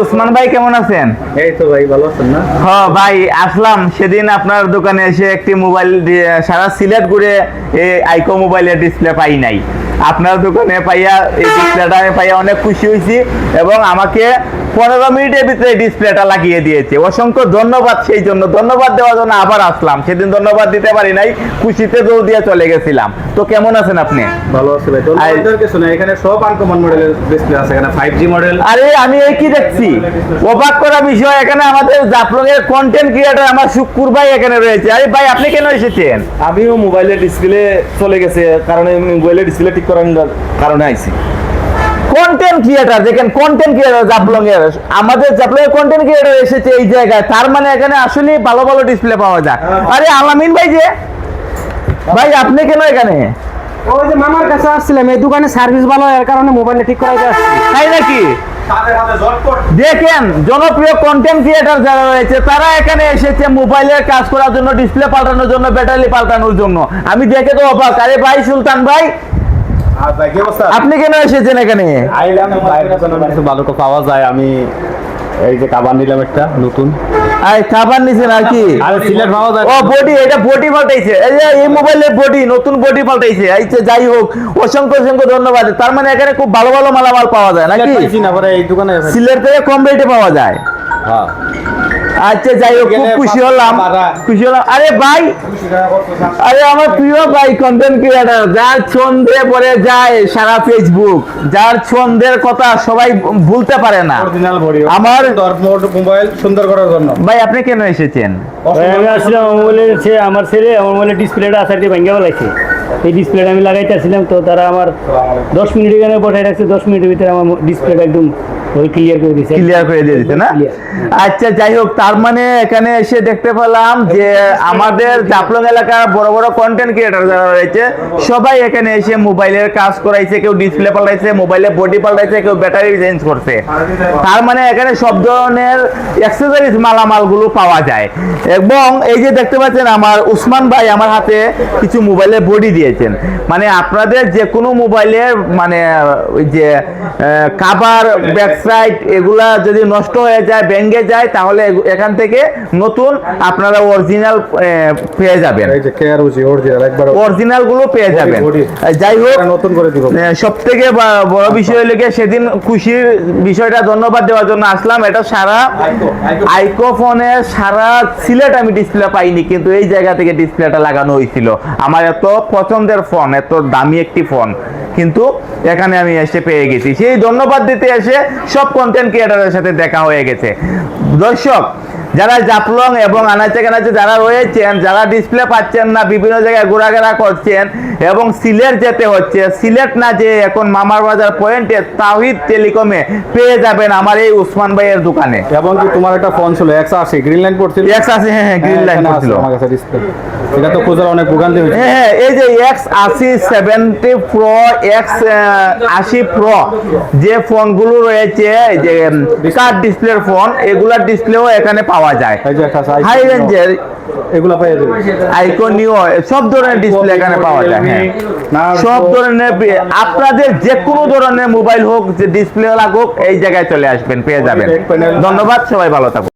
উসমান ভাই কেমন আছেন? এই তো ভাই, ভালো আছেন না? হ্যাঁ ভাই, আসলাম সেদিন আপনার দোকানে এসে একটি মোবাইল সারা সিলেট ঘুরে এই আইকো মোবাইলের ডিসপ্লে পাই নাই। আপনার দোকানে পাইয়া এই ডিসপ্লেটা আমি পাইয়া অনেক খুশি হয়েছি এবং আমাকে 15 মিনিটের ভিতরে ডিসপ্লেটা লাগিয়ে দিয়েছে। অসংখ্য ধন্যবাদ। সেই জন্য ধন্যবাদ দেওয়ার জন্য আবার আসলাম। সেদিন ধন্যবাদ দিতে পারি নাই, খুশিতে দৌড় দিয়ে চলে গেছিলাম। তো কেমন আছেন আপনি? ভালো আছে ভাই। ধন্যবাদ কিছু না, এখানে সব আনকমন মডেলের ডিসপ্লে আছে। এখানে 5G মডেল। আরে আমি এই কি দেখছি, অবাক করা বিষয়, এখানে আমাদের জাফলং এর কন্টেন্ট ক্রিয়েটর আমার শুক্কুর ভাই এখানে রয়েছে। আরে ভাই, আপনি কেন এসেছেন? আমিও মোবাইলের ডিসপ্লে চলে গেছে, কারণে মোবাইলের ডিসপ্লে ঠিক করার কারণে আইছি। কন্টেন্ট ক্রিয়েটর দেখেন, কন্টেন্ট ক্রিয়েটর জাফলং এর, আমাদের জাফলং এর কন্টেন্ট ক্রিয়েটর এসেছে এই জায়গায়, তার মানে এখানে আসলে ভালো ভালো ডিসপ্লে পাওয়া যায়। আরে আলামিন ভাই যে, ভাই আপনি কেন এখানে? ওই যে মামার কাছে আসছিলাম, এই দোকানে সার্ভিস ভালো এর কারণে মোবাইলটা ঠিক করাইতে আসছি। তাই নাকি? দেখেন, জনপ্রিয় কন্টেন্ট ক্রিয়েটর যারা রয়েছে তারা এখানে এসেছে মোবাইলের কাজ করার জন্য, ডিসপ্লে পাল্টানোর জন্য, ব্যাটারি পাল্টানোর জন্য। আমি দেখে তো অবাক। আরে ভাই সুলতান ভাই, আপনি কেন এসেছেন এখানে? আইলাম বাইরের জন্য কিছু ভালো তো পাওয়া যায়। আমি এই যে কাবার নিলাম একটা নতুন। আই খাবার নিছেন আর কি? আর সিলেট পাওয়া যায়। ও বডি, এটা বডি পাল্টাইছে। এই যে এই মোবাইলের বডি, নতুন বডি পাল্টাইছে। আচ্ছা যাই হোক, অসংখ্য অসংখ্য ধন্যবাদ। তার মানে এখানে খুব ভালো ভালো মালামাল পাওয়া যায় নাকি? পাইছি না পরে এই দোকানে। সিলেট থেকে কম রেটে পাওয়া যায়। হ্যাঁ। আচ্ছা যাই হোক, খুব খুশি হলাম, খুশি হলাম। আরে ভাই, আরে আমার প্রিয় ভাই কন্টেন্ট ক্রিয়েটর, যার ছন্দে পড়ে যায় সারা ফেসবুক, যার ছন্দের কথা সবাই ভুলতে পারে না। অরিজিনাল বডি আমার মোবাইল সুন্দর করার জন্য। ভাই আপনি কেন এসেছেন? আমি আসছিলাম আমার ছেলে আমার মোবাইলের ডিসপ্লেটা আসার দিয়ে ভেঙে ফেলাইছে। এই ডিসপ্লেটা আমি লাগাইতে আসছিলাম, তো তারা আমার 10 মিনিট এখানে বসাই রাখছে। 10 মিনিটের ভিতরে আমার ডিসপ্লেটা একদম ক্লিয়ার করে দিয়েছে, ক্লিয়ার করে দিয়ে দিতে না? আচ্ছা যাই হোক, তার মানে এখানে এসে দেখতে পেলাম যে আমাদের জাফলং এলাকার বড় বড় কন্টেন্ট ক্রিয়েটর যারা রয়েছে সবাই এখানে এসে মোবাইলের কাজ করাইছে। কেউ ডিসপ্লে পাল্টাইছে, মোবাইলের বডি পাল্টাইছে, কেউ ব্যাটারি চেঞ্জ করছে। তার মানে এখানে সব ধরনের অ্যাক্সেসরিজ মালামালগুলো পাওয়া যায়। এবং এই যে দেখতে পাচ্ছেন, আমার উসমান ভাই আমার হাতে কিছু মোবাইলের বডি দিয়েছেন। মানে আপনাদের যে কোনো মোবাইলের মানে ওই যে কাভার, ব্যাকসাইড এগুলা যদি নষ্ট হয়ে যায়, ভেঙে যায়, তাহলে এখান থেকে নতুন আপনারা অরিজিনাল পেয়ে যাবেন। এই যে কেয়ার উজি অরিজিনাল, একবার অরিজিনাল গুলো পেয়ে যাবেন। যাই হোক, নতুন করে দিব। সবথেকে বড় বিষয় হলো সেদিন খুশির বিষয়টা ধন্যবাদ দেওয়ার জন্য আসলাম। এটা সারা আইকো ফোনে সারা সিলেট আমি ডিসপ্লে পাইনি, কিন্তু এই জায়গা থেকে ডিসপ্লেটা লাগানো হয়েছিল। আমার এত পছন্দের ফোন, এত দামি একটি ফোন, কিন্তু এখানে আমি এসে পেয়ে গেছি। সেই ধন্যবাদ দিতে এসে সব কন্টেন্ট ক্রিয়েটরের সাথে দেখা হয়ে গেছে। দর্শক যারা জাফলং এবং আনাচে কানাচে যারা রয়েছেন, যারা ডিসপ্লে পাচ্ছেন না, বিভিন্ন জায়গায় ঘোরাঘেরা করছেন এবং সিলেট যেতে হচ্ছে, সিলেট না যে এখন মামার বাজার পয়েন্টে তাওহিদ টেলিকমে পেয়ে যাবেন আমার এই উসমান ভাইয়ের দোকানে। এবং কি তোমার একটা ফোন ছিল X80, গ্রিন লাইন পড়ছিল। X80, হ্যাঁ গ্রিন লাইন পড়ছিল আমার কাছে ডিসপ্লে। এটা তো খোঁজার অনেক ভোগান্তি হয়েছে। হ্যাঁ, এই যে X80 70 Pro, X80 Pro যে ফোনগুলো রয়েছে, যে কার্ড ডিসপ্লের ফোন, এগুলার ডিসপ্লেও এখানে পাওয়া যায়। হাই রেঞ্জের এগুলা পেয়ে যাবে। আইকো নিও সব ধরনের ডিসপ্লে এখানে পাওয়া যায়। হ্যাঁ, সব ধরনের আপনাদের যে কোনো ধরনের মোবাইল হোক, যে ডিসপ্লে লাগুক, এই জায়গায় চলে আসবেন, পেয়ে যাবেন। ধন্যবাদ, সবাই ভালো থাকুন।